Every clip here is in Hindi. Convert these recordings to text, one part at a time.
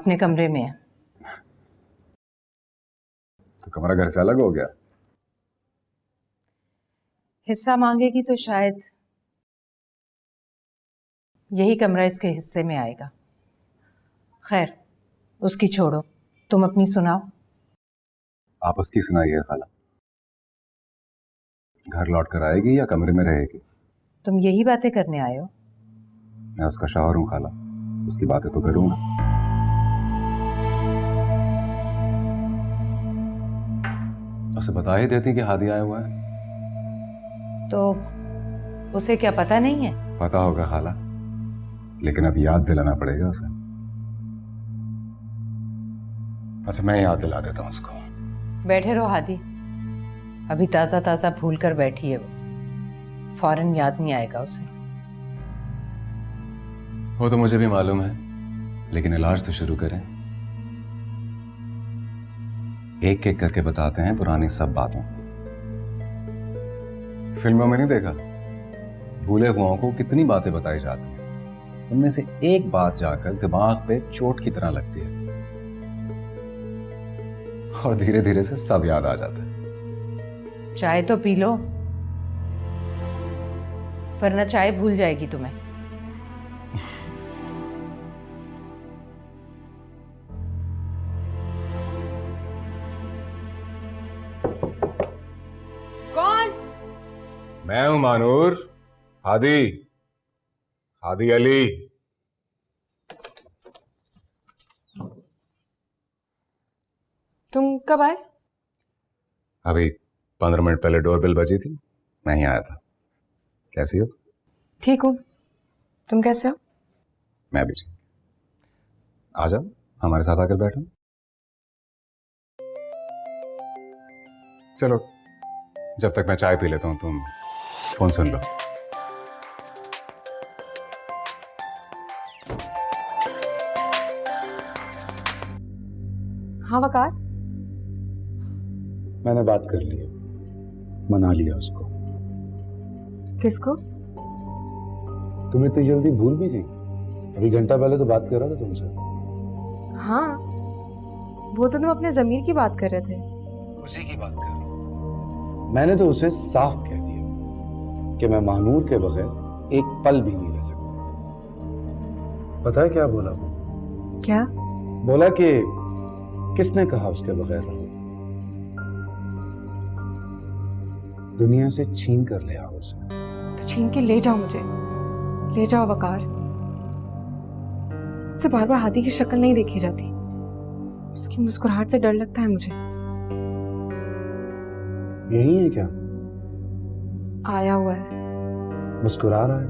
अपने कमरे में है। तो कमरा घर से अलग हो गया? हिस्सा मांगेगी तो शायद यही कमरा इसके हिस्से में आएगा। खैर, उसकी छोड़ो, तुम अपनी सुनाओ। आप उसकी सुनाइए खाला। घर लौट कर आएगी या कमरे में रहेगी? तुम यही बातें करने आए हो? मैं उसका शौहर हूँ खाला, उसकी बातें तो करूंगा। उसे बता ही देती कि हादी आया हुआ है। तो उसे क्या पता नहीं है? पता होगा खाला, लेकिन अब याद दिलाना पड़ेगा उसे। अच्छा, मैं याद दिला देता हूँ उसको। बैठे रहो हादी, अभी ताजा ताजा भूल कर बैठी है वो, फौरन याद नहीं आएगा उसे। वो तो मुझे भी मालूम है, लेकिन इलाज तो शुरू करें। एक एक करके बताते हैं पुरानी सब बातों। फिल्मों में नहीं देखा भूले हुओं को कितनी बातें बताई जाती हैं, उनमें से एक बात जाकर दिमाग पे चोट की तरह लगती है और धीरे धीरे से सब याद आ जाता है। चाय तो पी लो, वरना चाय भूल जाएगी तुम्हें। कौन? मैं हूं मानूर, हादी, हादी अली। तुम कब आए? अभी 15 मिनट पहले डोरबेल बजी थी, मैं ही आया था। कैसी हो? ठीक हूँ, तुम कैसे हो? मैं भी ठीक। आ जाओ, हमारे साथ आकर बैठो। चलो, जब तक मैं चाय पी लेता हूं तुम फोन सुन लो। हाँ वकार, मैंने बात कर ली है, मना लिया उसको। किसको? तुम इतनी जल्दी भूल भी गई? अभी घंटा पहले तो बात कर रहा था तुमसे। हाँ, वो तो तुम अपने जमीर की बात कर रहे थे। उसी की बात कर रहा हूं। मैंने तो उसे साफ कह दिया कि मैं महानूर के बगैर एक पल भी नहीं रह सकता। पता है क्या बोला वो? क्या? बोला कि किसने कहा उसके बगैर रहो, दुनिया से छीन कर ले आओ उसे। तो छीन के ले जाओ मुझे, ले जाओ वकार। मुझसे बार बार हादी की शक्ल नहीं देखी जाती, उसकी मुस्कुराहट से डर लगता है मुझे। यही है क्या? आया हुआ है, मुस्कुरा रहा है।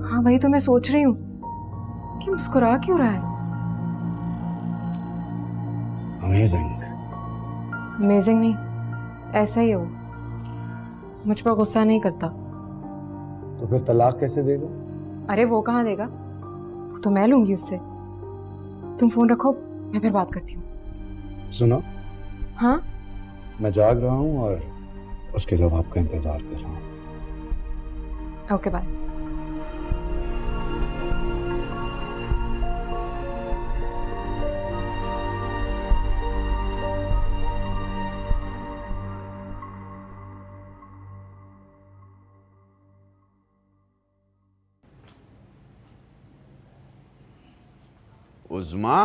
हाँ वही तो मैं सोच रही हूँ कि मुस्कुरा क्यों रहा है। अमेजिंग। अमेजिंग नहीं, ऐसा ही है वो, मुझ पर गुस्सा नहीं करता। तो फिर तलाक कैसे देगा? अरे वो कहाँ देगा, वो तो मैं लूंगी उससे। तुम फोन रखो, मैं फिर बात करती हूँ। सुनो। हाँ? मैं जाग रहा हूँ और उसके जवाब का इंतजार कर रहा हूँ। Okay bye. उज़्मा,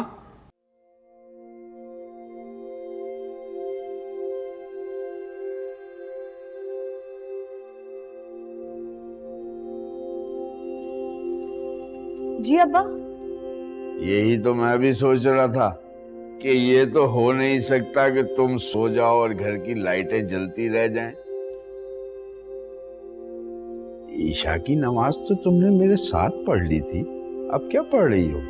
जी अब्बा। यही तो मैं भी सोच रहा था कि ये तो हो नहीं सकता कि तुम सो जाओ और घर की लाइटें जलती रह जाएं। ईशा की नमाज तो तुमने मेरे साथ पढ़ ली थी, अब क्या पढ़ रही हो?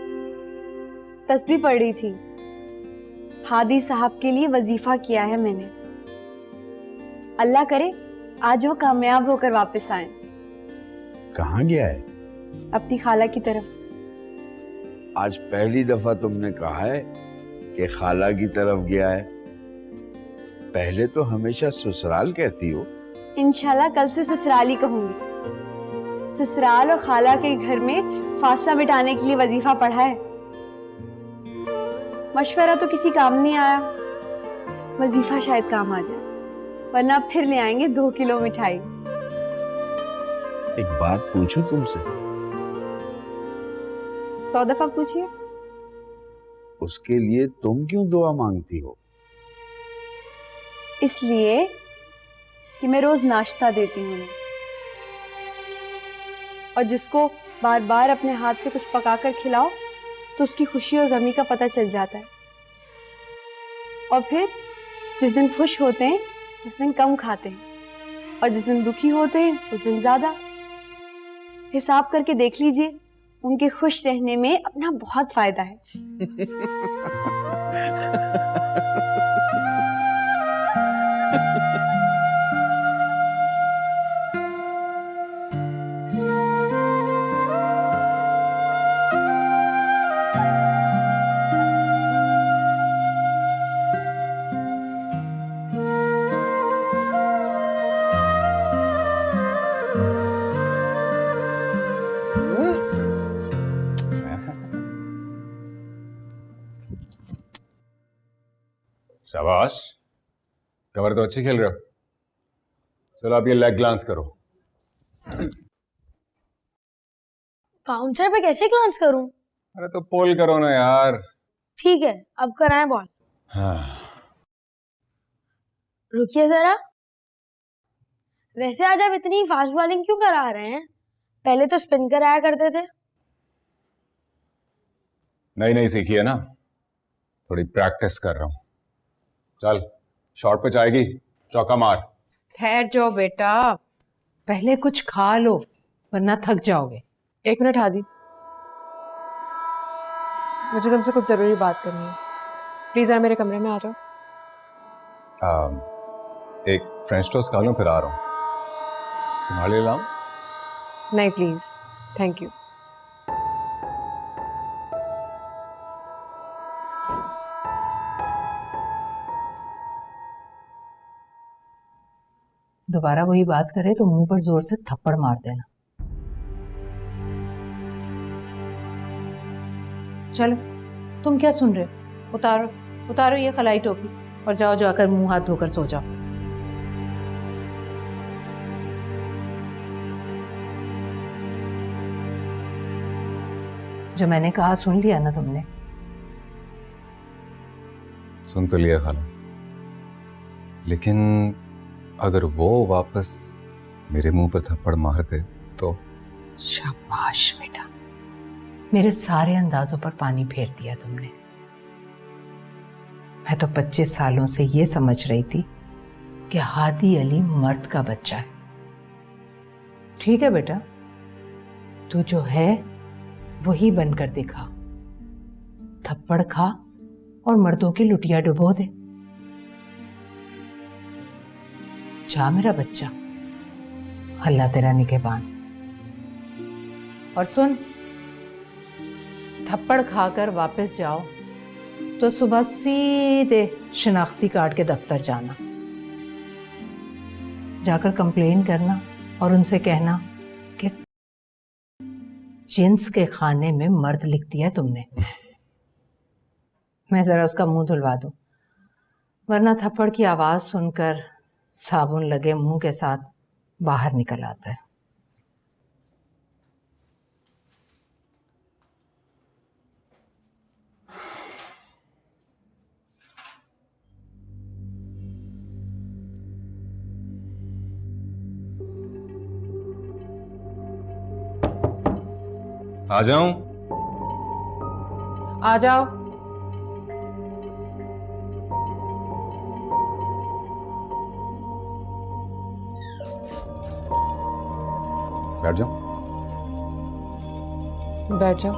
तस्बीह पढ़ रही थी। हादी साहब के लिए वजीफा किया है मैंने। अल्लाह करे आज वो कामयाब होकर वापस आए। कहाँ गया है? अपनी खाला की तरफ। आज पहली दफा तुमने कहा है कि खाला की तरफ गया है। पहले तो हमेशा ससुराल कहती हो। इंशाल्लाह कल से ससुराल ही कहूंगी। ससुराल और खाला के घर में फासला मिटाने के लिए वजीफा पढ़ा है। मशवरा तो किसी काम नहीं आया, वजीफा शायद काम आ जाए, वरना फिर ले आएंगे 2 किलो मिठाई। एक बात पूछूं तुमसे? 100 दफा पूछिए। उसके लिए तुम क्यों दुआ मांगती हो? इसलिए कि मैं रोज नाश्ता देती हूँ उन्हें, और जिसको बार बार अपने हाथ से कुछ पकाकर खिलाओ तो उसकी खुशी और गमी का पता चल जाता है। और फिर जिस दिन खुश होते हैं उस दिन कम खाते हैं, और जिस दिन दुखी होते हैं उस दिन ज्यादा। हिसाब करके देख लीजिए, उनके खुश रहने में अपना बहुत फायदा है। शाबाश, कवर तो अच्छी खेल रहे हो। चलो आप ये लेग ग्लांस करो। काउंटर पे कैसे ग्लांस करूं? अरे तो पोल करो ना यार। ठीक है, अब कराएं बॉल। हाँ। रुकिए जरा, वैसे आज आप इतनी फास्ट बॉलिंग क्यों करा रहे हैं? पहले तो स्पिन कराया करते थे। नई नई सीखी है ना, थोड़ी प्रैक्टिस कर रहा हूं। चल शॉट पे जाएगी, चौका मार। ठहर जाओ बेटा, पहले कुछ खा लो वरना थक जाओगे। 1 मिनट हादी, मुझे तुमसे कुछ जरूरी बात करनी है। प्लीज जरा मेरे कमरे में आ जाओ। एक फ्रेंच टोस्ट खा लूं फिर आ रहा हूं। तुम्हारे लिए लाऊं? नहीं प्लीज, थैंक यू। दोबारा वही बात करे तो मुंह पर जोर से थप्पड़ मार देना। चलो, तुम क्या सुन रहे हो? उतारो उतारो ये खलाई टोपी और जाओ जाकर मुंह हाथ धोकर सो जाओ। जो मैंने कहा सुन लिया ना तुमने? सुन तो लिया खाला, लेकिन अगर वो वापस मेरे मुंह पर थप्पड़ मार दे तो? शाबाश बेटा, मेरे सारे अंदाजों पर पानी फेर दिया तुमने। मैं तो 25 सालों से ये समझ रही थी कि हादी अली मर्द का बच्चा है। ठीक है बेटा, तू जो है वही बनकर दिखा। थप्पड़ खा और मर्दों की लुटिया डुबो दे। जा मेरा बच्चा, अल्लाह तेरा निगहबान। और सुन, थप्पड़ खाकर वापस जाओ तो सुबह सीधे शिनाख्ती कार्ड के दफ्तर जाना। जाकर कंप्लेन करना और उनसे कहना कि जिन्स के खाने में मर्द लिख दिया तुमने। मैं जरा उसका मुंह धुलवा दूं, वरना थप्पड़ की आवाज सुनकर साबुन लगे मुंह के साथ बाहर निकल आता है। आ जाऊं? आ जाओ। बैठ जाऊं? बैठ जाओ।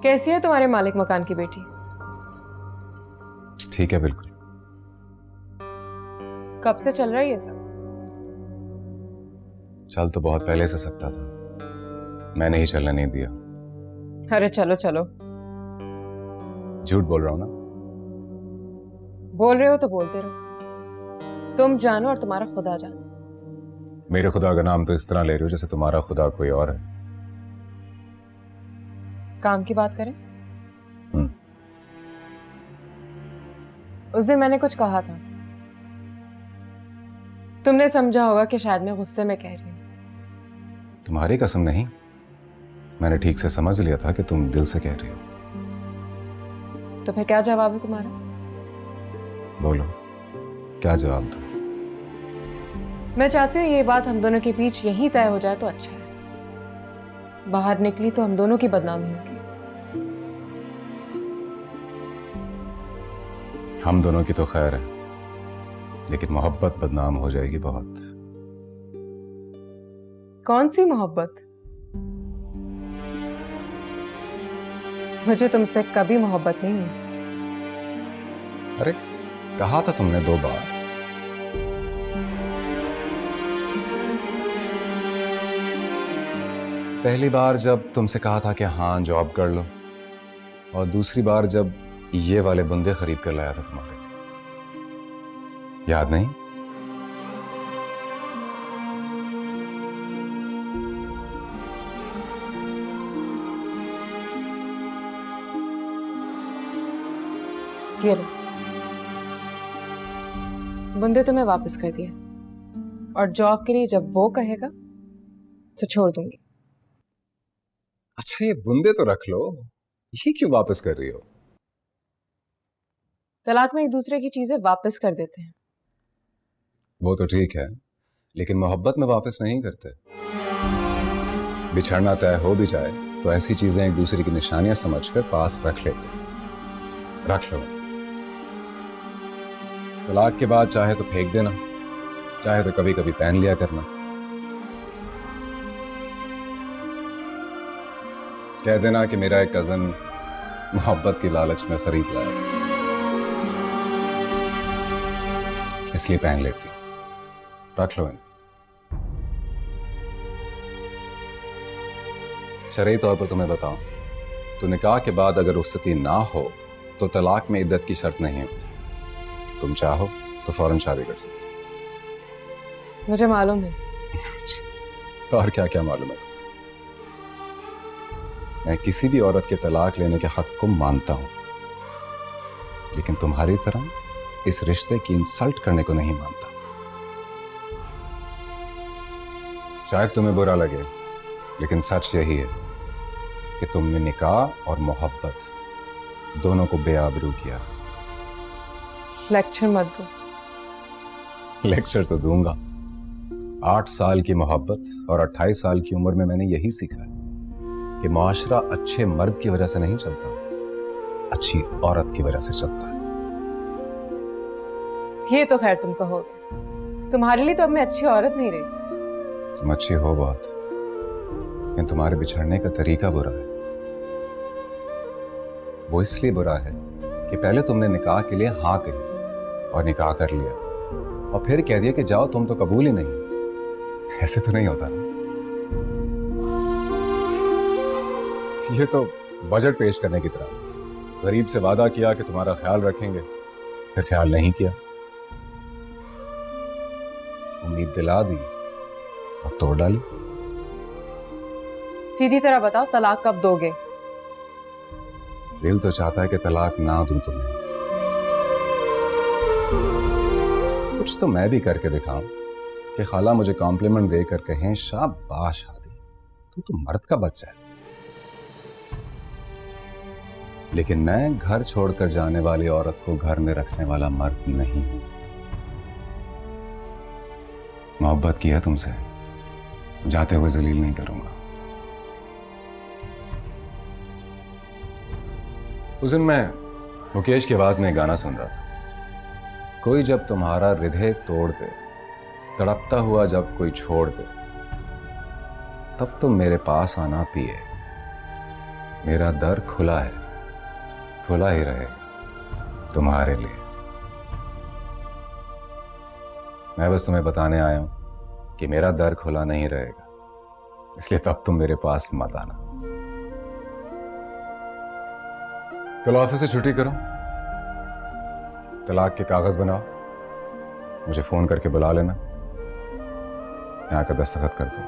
कैसी है तुम्हारे मालिक मकान की बेटी? ठीक है बिल्कुल। कब से चल रहा है ये सब? चल तो बहुत पहले से सकता था, मैंने ही चलने नहीं दिया। अरे चलो चलो, झूठ बोल रहा हूं ना? बोल रहे हो तो बोलते रहो। तुम जानो और तुम्हारा खुदा जाने। मेरे खुदा का नाम तो इस तरह ले रही हो जैसे तुम्हारा खुदा कोई और है। काम की बात करें? हम्म। उस दिन मैंने कुछ कहा था, तुमने समझा होगा कि शायद मैं गुस्से में कह रही हूं। तुम्हारी कसम नहीं, मैंने ठीक से समझ लिया था कि तुम दिल से कह रही हो। तो फिर क्या जवाब है तुम्हारा? बोलो, क्या जवाब दूं? मैं चाहती हूँ ये बात हम दोनों के बीच यही तय हो जाए तो अच्छा है। बाहर निकली तो हम दोनों की बदनामी होगी। हम दोनों की तो खैर है, लेकिन मोहब्बत बदनाम हो जाएगी बहुत। कौन सी मोहब्बत? मुझे तुमसे कभी मोहब्बत नहीं हुई। अरे कहा था तुमने 2 बार। पहली बार जब तुमसे कहा था कि हाँ जॉब कर लो, और दूसरी बार जब ये वाले बंदे खरीद कर लाया था तुम्हारे लिए, याद नहीं? ये लो, बंदे तुम्हें वापस कर दिया, और जॉब के लिए जब वो कहेगा तो छोड़ दूंगी। अच्छा, ये बंदे तो रख लो, ये क्यों वापस कर रही हो? तलाक में एक दूसरे की चीजें वापस कर देते हैं। वो तो ठीक है, लेकिन मोहब्बत में वापस नहीं करते। बिछड़ना तय हो भी जाए तो ऐसी चीजें एक दूसरे की निशानियां समझकर पास रख लेते। रख लो। तलाक के बाद चाहे तो फेंक देना, चाहे तो कभी कभी पहन लिया करना। कह देना कि मेरा एक कजन मोहब्बत की लालच में खरीद लाया था, इसलिए पहन लेती हूं। रख लो इन्हें। शरई तौर पर तुम्हें बताऊं तो निकाह के बाद अगर रुखसती ना हो तो तलाक में इद्दत की शर्त नहीं होती। तुम चाहो तो फौरन शादी कर सकते मुझे मालूम है। हो। और क्या क्या मालूम है तुम्हें? मैं किसी भी औरत के तलाक लेने के हक को मानता हूं, लेकिन तुम्हारी तरह इस रिश्ते की इंसल्ट करने को नहीं मानता। शायद तुम्हें बुरा लगे, लेकिन सच यही है कि तुमने निकाह और मोहब्बत दोनों को बेआबरू किया। लेक्चर मत दो। लेक्चर तो दूंगा। 8 साल की मोहब्बत और 28 साल की उम्र में मैंने यही सीखा है कि मुआशरा अच्छे मर्द की वजह से नहीं चलता, अच्छी औरत की वजह से चलता है। ये तो खैर तुम कहोगे, तुम्हारे लिए तो अब मैं अच्छी औरत नहीं रही। तुम अच्छी हो बहुत, लेकिन तुम्हारे बिछड़ने का तरीका बुरा है। वो इसलिए बुरा है कि पहले तुमने निकाह के लिए हाँ कही और निकाह कर लिया, और फिर कह दिया कि जाओ तुम तो कबूल ही नहीं। ऐसे तो नहीं होता ना। ये तो बजट पेश करने की तरह, गरीब से वादा किया कि तुम्हारा ख्याल रखेंगे, फिर ख्याल नहीं किया। उम्मीद दिला दी और तोड़ डाली। सीधी तरह बताओ, तलाक कब दोगे? दिल तो चाहता है कि तलाक ना दूं तुम्हें, कुछ तो मैं भी करके दिखाऊं कि खाला मुझे कॉम्प्लीमेंट देकर कहें शाबाश आदि, तो मर्द का बच्चा है। लेकिन मैं घर छोड़कर जाने वाली औरत को घर में रखने वाला मर्द नहीं हूं। मोहब्बत की है तुमसे, जाते हुए जलील नहीं करूंगा। उस दिन मैं मुकेश की आवाज में गाना सुन रहा था। कोई जब तुम्हारा हृदय तोड़ दे, तड़पता हुआ जब कोई छोड़ दे, तब तुम मेरे पास आना पिए। मेरा दर खुला है, खुला ही रहे तुम्हारे लिए। मैं बस तुम्हें बताने आया हूं कि मेरा दर खुला नहीं रहेगा, इसलिए तब तुम मेरे पास मत आना। कल ऑफिस से छुट्टी करो, तलाक के कागज बनाओ, मुझे फोन करके बुला लेना, यहाँ का दस्तखत कर दूं।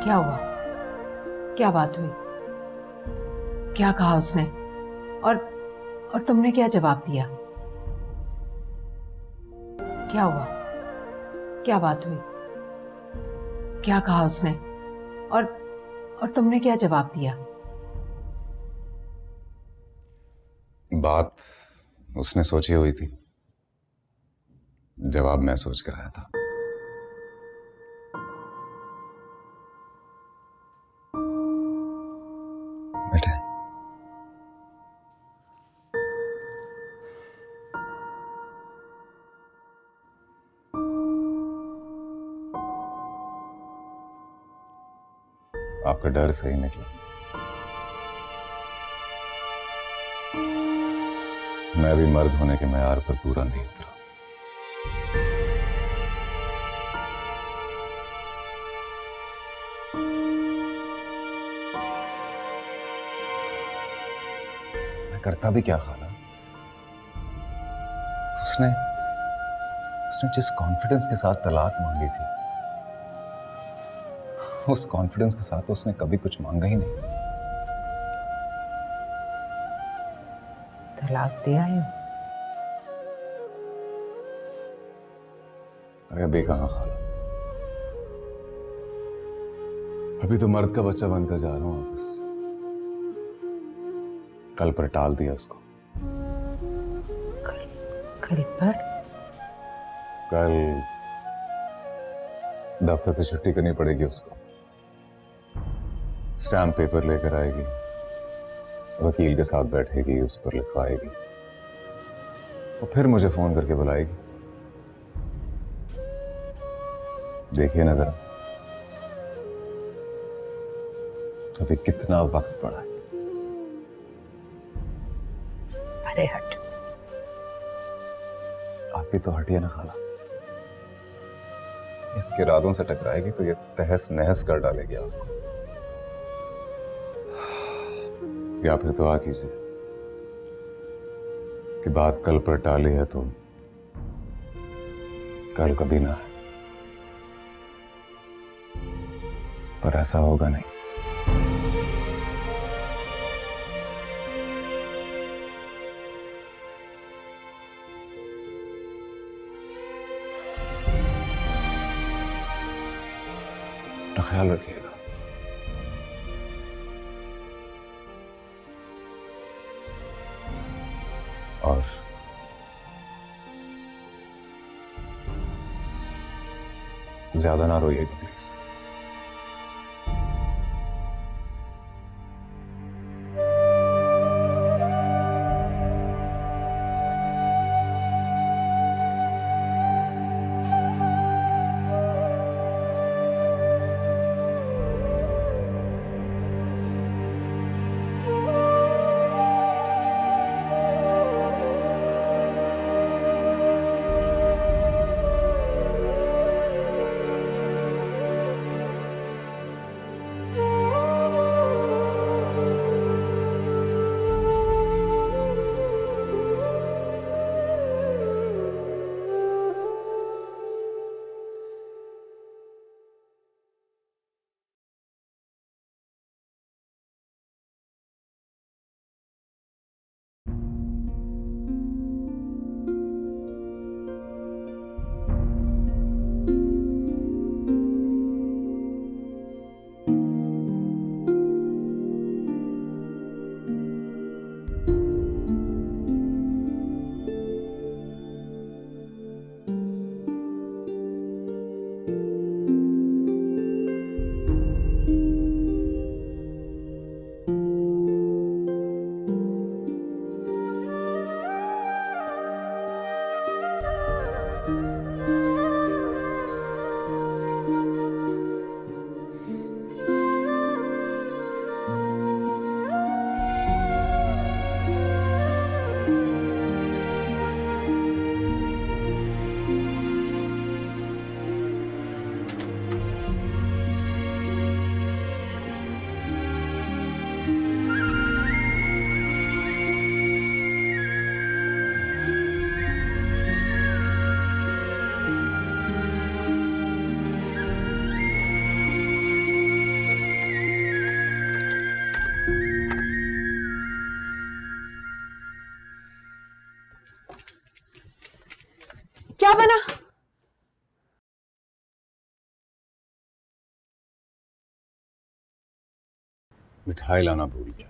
क्या हुआ? क्या बात हुई? क्या कहा उसने? और तुमने क्या जवाब दिया? क्या हुआ? क्या बात हुई? क्या कहा उसने? और तुमने क्या जवाब दिया? बात उसने सोची हुई थी, जवाब मैं सोच कर आया था। बेटे, आपका डर सही निकला। मैं भी मर्द होने के मैयार पर पूरा नहीं उतरा। मैं करता भी क्या खाला? उसने जिस कॉन्फिडेंस के साथ तलाक मांगी थी, उस कॉन्फिडेंस के साथ उसने कभी कुछ मांगा ही नहीं। तलाक दे आए हो? अरे अभी कहाँ खाला, अभी तो मर्द का बच्चा बनकर जा रहा हूं वापस। कल पर टाल दिया उसको। कल पर? कल दफ्तर से छुट्टी करनी पड़ेगी उसको। स्टैम्प पेपर लेकर आएगी, वकील के साथ बैठेगी, उस पर लिखवाएगी और फिर मुझे फोन करके बुलाएगी। देखिए ना जरा, अभी कितना वक्त पड़ा है। अरे हट। आप भी तो हटिए ना खाला। इसके इरादों से टकराएगी तो ये तहस नहस कर डालेगी आपको। या फिर दुआ कीजिए कि बात कल पर टाली है तो कल कभी ना है, पर ऐसा होगा नहीं। अपना ख्याल रखिएगा। और ज्यादा ना रोइएगा प्लीज। मिठाई लाना भूल गया।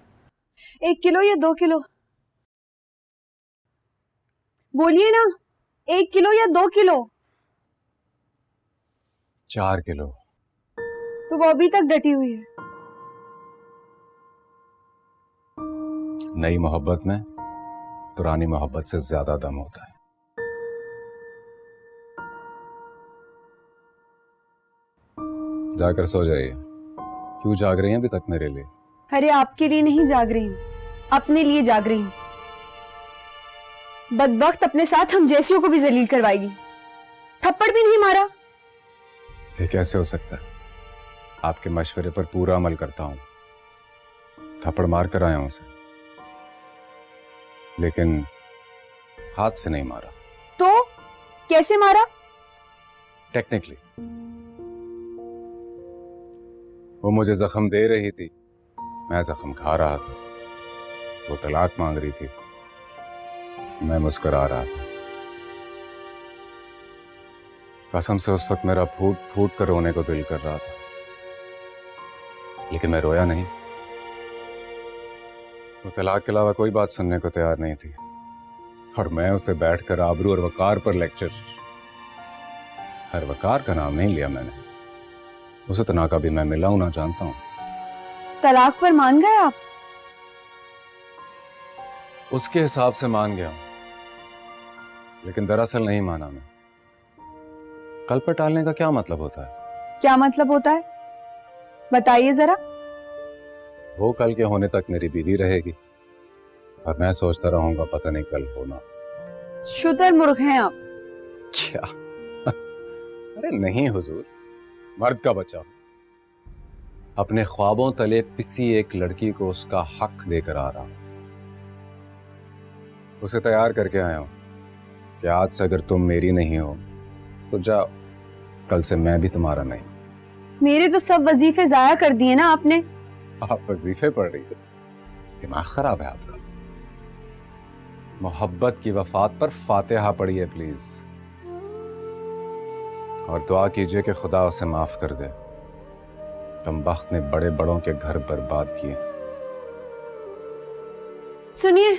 1 किलो या 2 किलो? बोलिए ना, 1 किलो या 2 किलो? 4 किलो। तो वो अभी तक डटी हुई है। नई मोहब्बत में पुरानी मोहब्बत से ज्यादा दम होता है। जाकर सो जाइए। क्यों जाग रही हैं अभी तक मेरे लिए? अरे आपके लिए नहीं जाग रही हूँ, अपने लिए जाग रही हूँ। बदबख्त अपने साथ हम जैसियों को भी जलील करवाएगी। थप्पड़ भी नहीं मारा। ये कैसे हो सकता है? आपके मशवरे पर पूरा अमल करता हूं। थप्पड़ मार कर आया हूं उसे, लेकिन हाथ से नहीं मारा। तो कैसे मारा? टेक्निकली वो मुझे जख्म दे रही थी, मैं जख्म खा रहा था। वो तलाक मांग रही थी, मैं मुस्कुरा रहा था। कसम से उस वक्त मेरा फूट फूट कर रोने को दिल कर रहा था, लेकिन मैं रोया नहीं। वो तलाक के अलावा कोई बात सुनने को तैयार नहीं थी, और मैं उसे बैठकर आबरू और वकार पर लेक्चर। हर वकार का नाम नहीं लिया मैंने। उसे तना का भी मैं मिला हूं ना, जानता हूं। तलाक पर मान गए आप? उसके हिसाब से मान गया हूं, लेकिन दरअसल नहीं माना मैं। कल पर टालने का क्या मतलब होता है? क्या मतलब होता है, बताइए जरा। वो कल के होने तक मेरी बीवी रहेगी, और मैं सोचता रहूंगा पता नहीं कल होना। शुतुरमुर्ग हैं आप। क्या? अरे नहीं हुजूर, मर्द का बच्चा हूं। अपने ख्वाबों तले पिसी एक लड़की को उसका हक देकर आ रहा हूं। उसे तैयार करके आया हूं कि आज से अगर तुम मेरी नहीं हो तो जाओ, कल से मैं भी तुम्हारा नहीं। मेरे तो सब वजीफे जाया कर दिए ना आपने। आप वजीफे पढ़ रही थी? दिमाग खराब है आपका। मोहब्बत की वफात पर फातिहा पढ़िए प्लीज, और दुआ कीजिए कि खुदा उसे माफ कर दे। कमबख्त ने बड़े बड़ों के घर बर्बाद किए। सुनिए,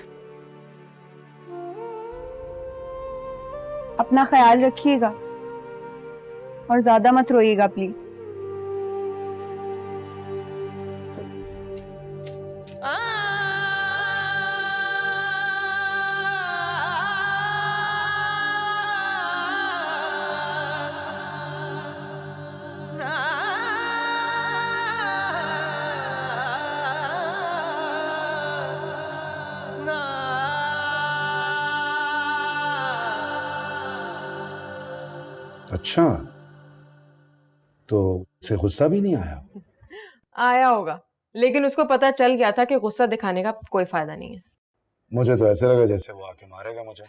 अपना ख्याल रखिएगा और ज्यादा मत रोइएगा प्लीज। अच्छा, तो उसे गुस्सा भी नहीं आया? आया होगा, लेकिन उसको पता चल गया था कि गुस्सा दिखाने का कोई फायदा नहीं है। मुझे तो ऐसे लगा जैसे वो आके मारेगा मुझे।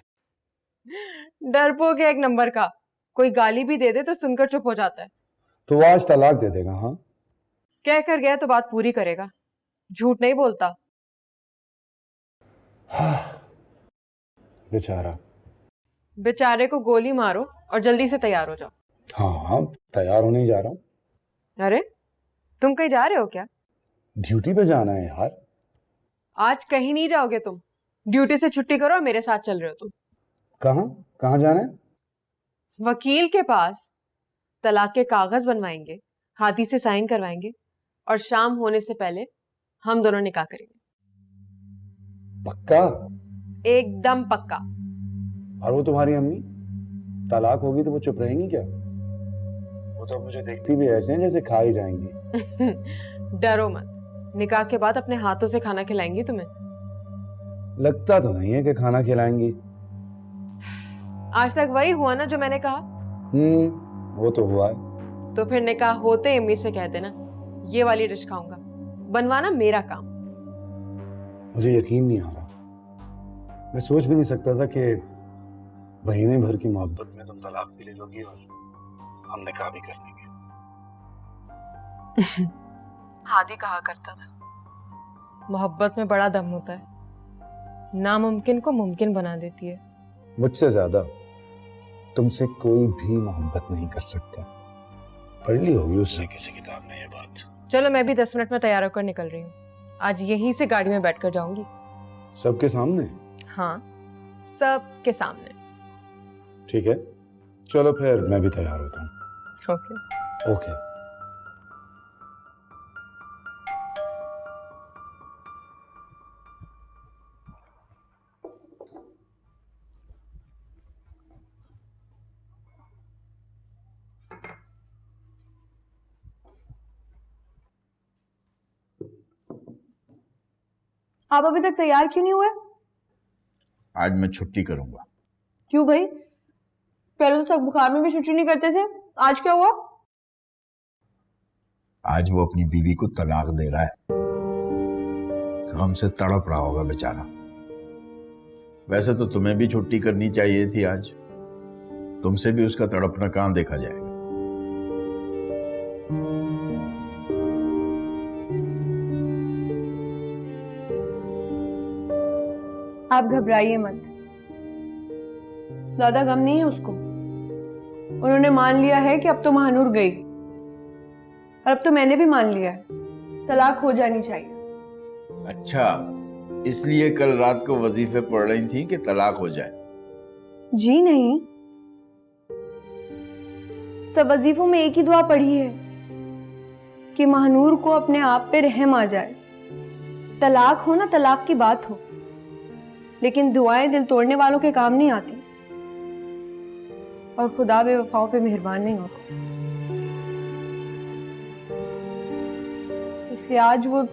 डरपोक है एक नंबर का। कोई गाली भी दे दे तो सुनकर चुप हो जाता है। तो वो आज तलाक दे देगा? हाँ, कह कर गया तो बात पूरी करेगा, झूठ नहीं बोलता। बेचारा। बेचारे को गोली मारो और जल्दी से तैयार हो जाओ। हाँ, तैयार होने ही जा रहा हूँ। अरे तुम कहीं जा रहे हो क्या? ड्यूटी पे जाना है यार। आज कहीं नहीं जाओगे तुम। ड्यूटी से छुट्टी करो और मेरे साथ चल रहे हो तुम। कहाँ कहाँ जाना है? वकील के पास। तलाक के कागज बनवाएंगे, हाथी से साइन करवाएंगे, और शाम होने से पहले हम दोनों निकाह करेंगे। पक्का? एकदम पक्का। और वो तुम्हारी अम्मी, तलाक होगी तो वो चुप रहेंगी क्या? वो तो मुझे देखती भी ऐसे हैं जैसे खा ही जाएंगी। डरो मत, निकाह के बाद अपने हाथों से खाना खिलाएंगी तुम्हें। लगता तो नहीं है कि खाना खिलाएंगी। आज तक वही हुआ ना जो मैंने कहा। वो तो हुआ है। तो फिर निकाह होते अम्मी से कहते ना, ये वाली डिश खाऊंगा। बनवाना मेरा काम। मुझे यकीन नहीं आ रहा। मैं सोच भी नहीं सकता था कि महीने भर की मोहब्बत में तुम तलाक भी ले लोगी और हम निकाह भी कर लेंगे। हादी कहा करता था, मोहब्बत में बड़ा दम होता है, नामुमकिन को मुमकिन बना देती है। मुझसे ज्यादा तुमसे कोई भी मोहब्बत नहीं कर सकता। पढ़ ली होगी उसने किसी किताब में ये बात। चलो मैं भी 10 मिनट में तैयार होकर निकल रही हूँ। आज यहीं से गाड़ी में बैठकर जाऊंगी। सबके सामने? हाँ, सबके सामने। ठीक है, चलो फिर मैं भी तैयार होता हूँ। ओके। ओके। आप अभी तक तैयार क्यों नहीं हुए? आज मैं छुट्टी करूंगा। क्यों भाई? पहले तो सब बुखार में भी छुट्टी नहीं करते थे, आज क्या हुआ? आज वो अपनी बीवी को तलाक दे रहा है। गम से तड़प रहा होगा बेचारा। वैसे तो तुम्हें भी छुट्टी करनी चाहिए थी आज। तुमसे भी उसका तड़पना कहां देखा जाएगा। आप घबराइए मत, ज्यादा गम नहीं है उसको। उन्होंने मान लिया है कि अब तो महानूर गई, और अब तो मैंने भी मान लिया है, तलाक हो जानी चाहिए। अच्छा, इसलिए कल रात को वजीफे पढ़ रही थी कि तलाक हो जाए? जी नहीं, सब वजीफों में एक ही दुआ पढ़ी है कि महानूर को अपने आप पे रहम आ जाए। तलाक हो ना तलाक की बात हो, लेकिन दुआएं दिल तोड़ने वालों के काम नहीं आती, और खुदा बेवफाओं पे मेहरबान नहीं होता। इसलिए आज वो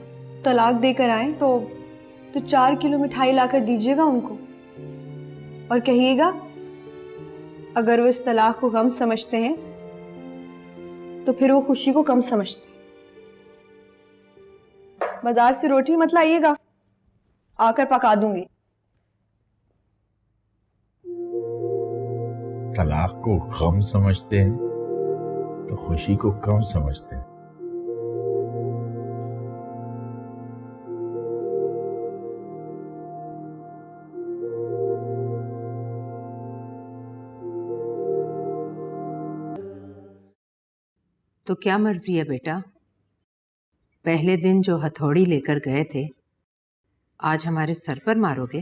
तलाक देकर आए तो 4 किलो मिठाई लाकर दीजिएगा उनको, और कहिएगा अगर वो इस तलाक को गम समझते हैं तो फिर वो खुशी को कम समझते हैं। बाजार से रोटी मत लाइएगा, आकर पका दूंगी। तलाक को गम समझते हैं तो खुशी को कम समझते हैं। तो क्या मर्जी है बेटा? पहले दिन जो हथौड़ी लेकर गए थे, आज हमारे सर पर मारोगे?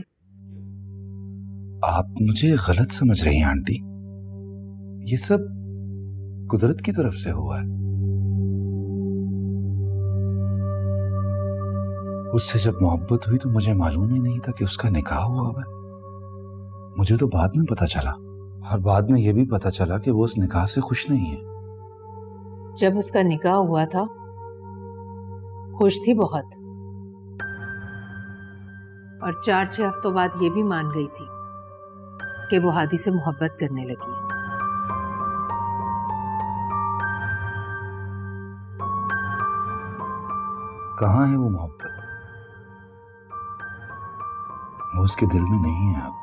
आप मुझे गलत समझ रही हैं आंटी। ये सब कुदरत की तरफ से हुआ है। उससे जब मोहब्बत हुई तो मुझे मालूम ही नहीं था कि उसका निकाह हुआ है। मुझे तो बाद में पता चला, और बाद में यह भी पता चला कि वो उस निकाह से खुश नहीं है। जब उसका निकाह हुआ था खुश थी बहुत, और 4-6 हफ्तों बाद ये भी मान गई थी कि वो हादी से मोहब्बत करने लगी। कहाँ है वो मोहब्बत? वो उसके दिल में नहीं है अब।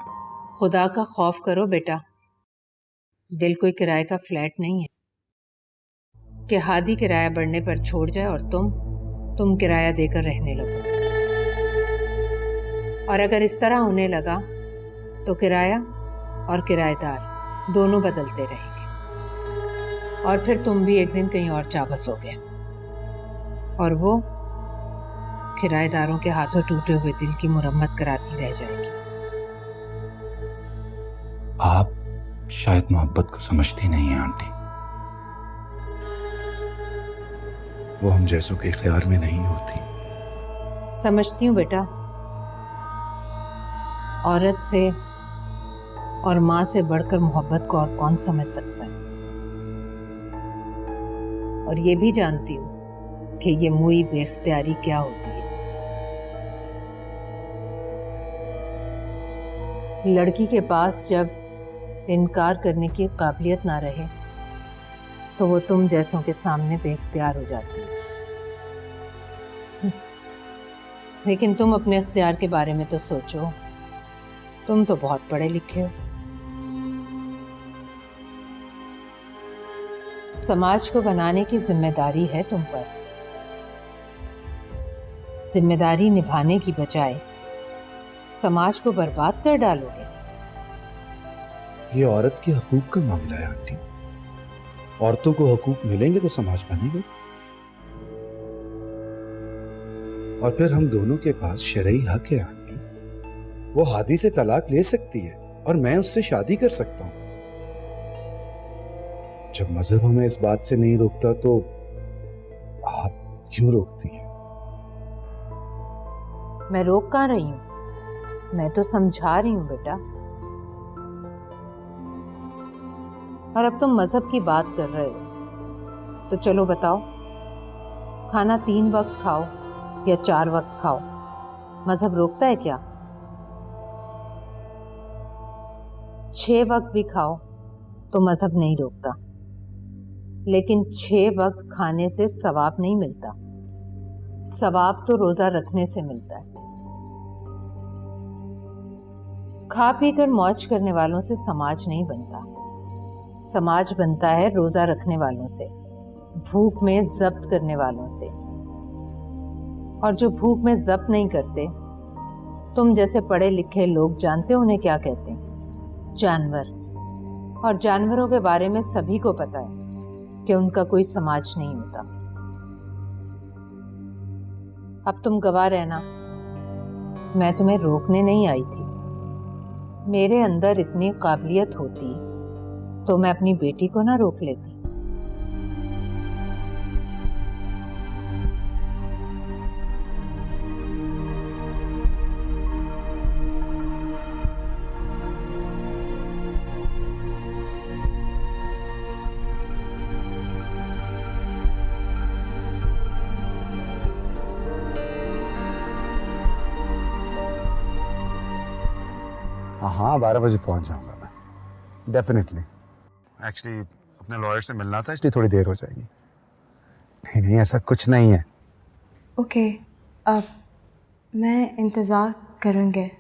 खुदा का खौफ करो बेटा, दिल कोई किराए का फ्लैट नहीं है कि हादी किराया बढ़ने पर छोड़ जाए और तुम किराया देकर रहने लगो। और अगर इस तरह होने लगा तो किराया और किराएदार दोनों बदलते रहेंगे, और फिर तुम भी एक दिन कहीं और जा बसोगे, और वो किराएदारों के हाथों टूटे हुए दिल की मुरम्मत कराती रह जाएगी। आप शायद मोहब्बत को समझती नहीं है आंटी। वो हम जैसों के इख्तियार में नहीं होती। समझती हूँ बेटा, औरत से और माँ से बढ़कर मोहब्बत को और कौन समझ सकता है। और ये भी जानती हूँ कि ये मुई बेख्तियारी क्या होती है। लड़की के पास जब इनकार करने की काबिलियत ना रहे तो वो तुम जैसों के सामने बेख्तियार हो जाती है। लेकिन तुम अपने इख्तियार के बारे में तो सोचो, तुम तो बहुत पढ़े लिखे हो। समाज को बनाने की जिम्मेदारी है तुम पर। जिम्मेदारी निभाने की बजाय समाज को बर्बाद कर डालोगे। ये औरत के हकूक का मामला है आंटी। औरतों को हकूक मिलेंगे तो समाज बनेगा। और फिर हम दोनों के पास शरई हक है आंटी। वो हादी से तलाक ले सकती है और मैं उससे शादी कर सकता हूं। जब मजहब हमें इस बात से नहीं रोकता तो आप क्यों रोकती हैं? मैं रोक कहाँ रही हूं, मैं तो समझा रही हूं बेटा। और अब तुम मजहब की बात कर रहे हो तो चलो बताओ, खाना 3 वक्त खाओ या 4 वक्त खाओ, मजहब रोकता है क्या? 6 वक्त भी खाओ तो मजहब नहीं रोकता, लेकिन 6 वक्त खाने से सवाब नहीं मिलता। सवाब तो रोजा रखने से मिलता है। खा पी कर मौज करने वालों से समाज नहीं बनता, समाज बनता है रोजा रखने वालों से, भूख में जब्त करने वालों से। और जो भूख में जब्त नहीं करते, तुम जैसे पढ़े लिखे लोग जानते हो उन्हें क्या कहते हैं? जानवर। और जानवरों के बारे में सभी को पता है कि उनका कोई समाज नहीं होता। अब तुम गवाह रहना, मैं तुम्हें रोकने नहीं आई थी। मेरे अंदर इतनी काबिलियत होती तो मैं अपनी बेटी को ना रोक लेती। हाँ 12 बजे पहुंच जाऊंगा मैं, डेफिनेटली। एक्चुअली अपने लॉयर से मिलना था, इसलिए थोड़ी देर हो जाएगी। नहीं नहीं, ऐसा कुछ नहीं है। ओके, अब मैं इंतज़ार करूँगी।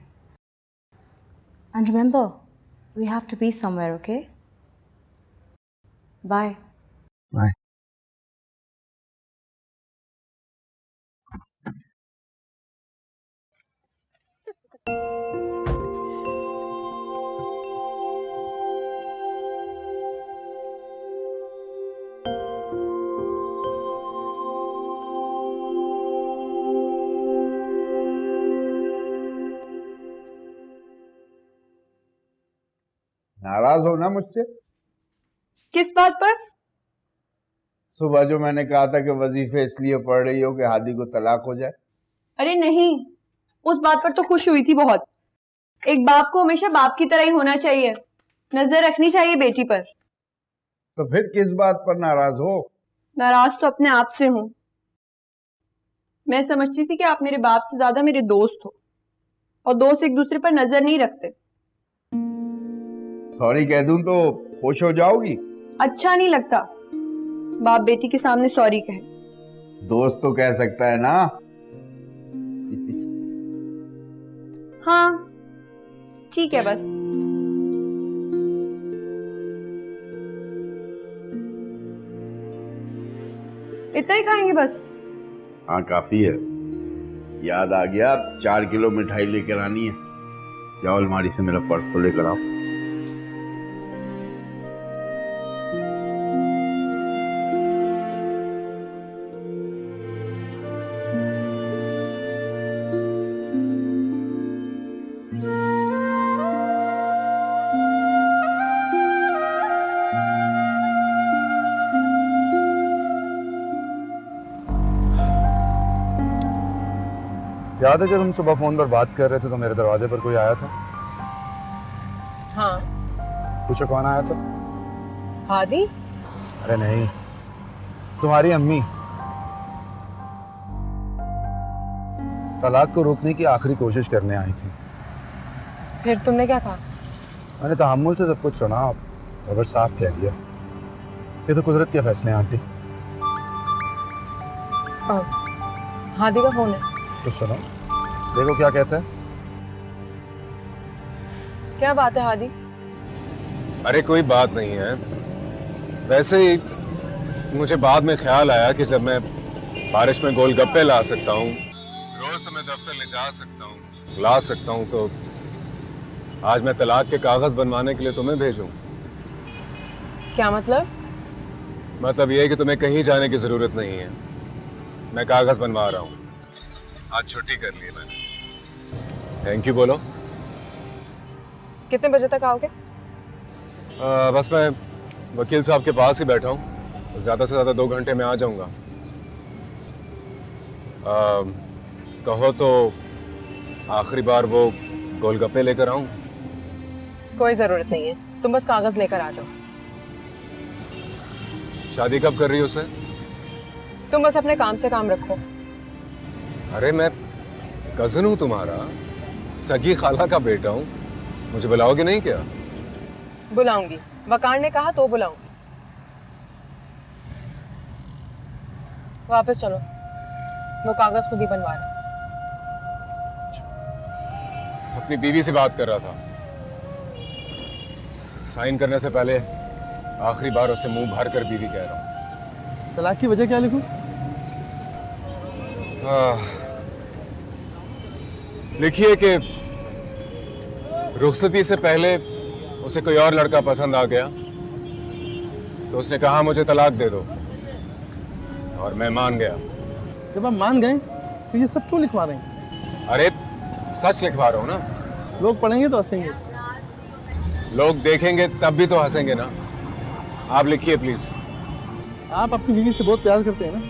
And remember, we have to be somewhere, okay? Bye. Bye. नाराज हो ना मुझसे? किस बात पर? सुबह जो मैंने कहा था कि वजीफे इसलिए पढ़ रही हो कि हादी को तलाक हो जाए। अरे नहीं, उस बात पर तो खुश हुई थी बहुत। एक बाप को हमेशा बाप की तरह ही होना चाहिए, नजर रखनी चाहिए बेटी पर। तो फिर किस बात पर नाराज हो? नाराज तो अपने आप से हूं। मैं समझती थी कि आप मेरे बाप से ज्यादा मेरे दोस्त हो, और दोस्त एक दूसरे पर नजर नहीं रखते। सॉरी कह दूं तो खुश हो जाओगी? अच्छा नहीं लगता बाप बेटी के सामने सॉरी कहे। दोस्त तो कह सकता है ना। हाँ ठीक है, बस इतना ही खाएंगे बस? हाँ काफी है। याद आ गया, 4 किलो मिठाई लेकर आनी है। जाओ अलमारी से मेरा पर्स तो लेकर आओ। याद है जब हम सुबह फोन पर बात कर रहे थे तो मेरे दरवाजे पर कोई आया था? हाँ। पूछो कौन आया था? हादी? अरे नहीं, तुम्हारी अम्मी। तलाक को रोकने की आखिरी कोशिश करने आई थी। फिर तुमने क्या कहा? मैंने तहम्मुल से सब कुछ सुना और साफ कह दिया, ये तो कुदरत के फैसले हैं आंटी। हादी का फोन है, तो सुनो, देखो क्या कहता है। क्या बात है हादी? अरे कोई बात नहीं है, वैसे ही मुझे बाद में ख्याल आया कि जब मैं बारिश में गोलगप्पे ला सकता हूँ, रोज तो मैं दफ्तर ले जा सकता हूँ, ला सकता हूँ, तो आज मैं तलाक के कागज बनवाने के लिए तुम्हें भेजूं। क्या मतलब? मतलब ये है कि तुम्हें कहीं जाने की जरूरत नहीं है, मैं कागज बनवा रहा हूँ। आज छुट्टी कर ली मैंने। थैंक यू बोलो। कितने बजे तक आओगे? बस मैं वकील साहब के पास ही बैठा हूँ, ज़्यादा से ज़्यादा 2 घंटे में आ जाऊँगा। कहो तो आखिरी बार वो गोलगप्पे लेकर आऊँ? कोई जरूरत नहीं है, तुम बस कागज लेकर आ जाओ। शादी कब कर रही हो उससे? तुम बस अपने काम से काम रखो। अरे मैं कजन हूँ तुम्हारा, सगी खाला का बेटा हूँ, मुझे बुलाओगे नहीं क्या? बुलाऊंगी, वकार ने कहा तो बुलाऊंगी। वापस चलो, वो कागज खुद ही बनवा रहे। अपनी बीवी से बात कर रहा था, साइन करने से पहले आखिरी बार उससे मुंह भर कर बीवी कह रहा हूँ। तलाक की वजह क्या लिखूं? लिखिए कि रुखसती से पहले उसे कोई और लड़का पसंद आ गया तो उसने कहा मुझे तलाक दे दो, और मैं मान गया। जब आप मान गए तो ये सब क्यों लिखवा रहे हैं? अरे सच लिखवा रहा हूँ ना, लोग पढ़ेंगे तो हंसेंगे। लोग देखेंगे तब भी तो हंसेंगे ना। आप लिखिए प्लीज। आप अपनी बीवी से बहुत प्यार करते हैं ना,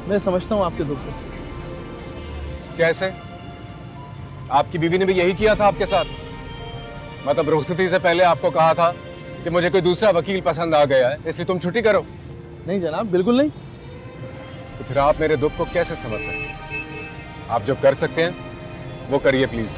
मैं समझता हूँ आपके दुख को। कैसे? आपकी बीवी ने भी यही किया था आपके साथ? मतलब रुखसती से पहले आपको कहा था कि मुझे कोई दूसरा वकील पसंद आ गया है, इसलिए तुम छुट्टी करो। नहीं जनाब, बिल्कुल नहीं। तो फिर आप मेरे दुख को कैसे समझ सकते हैं? आप जो कर सकते हैं वो करिए प्लीज।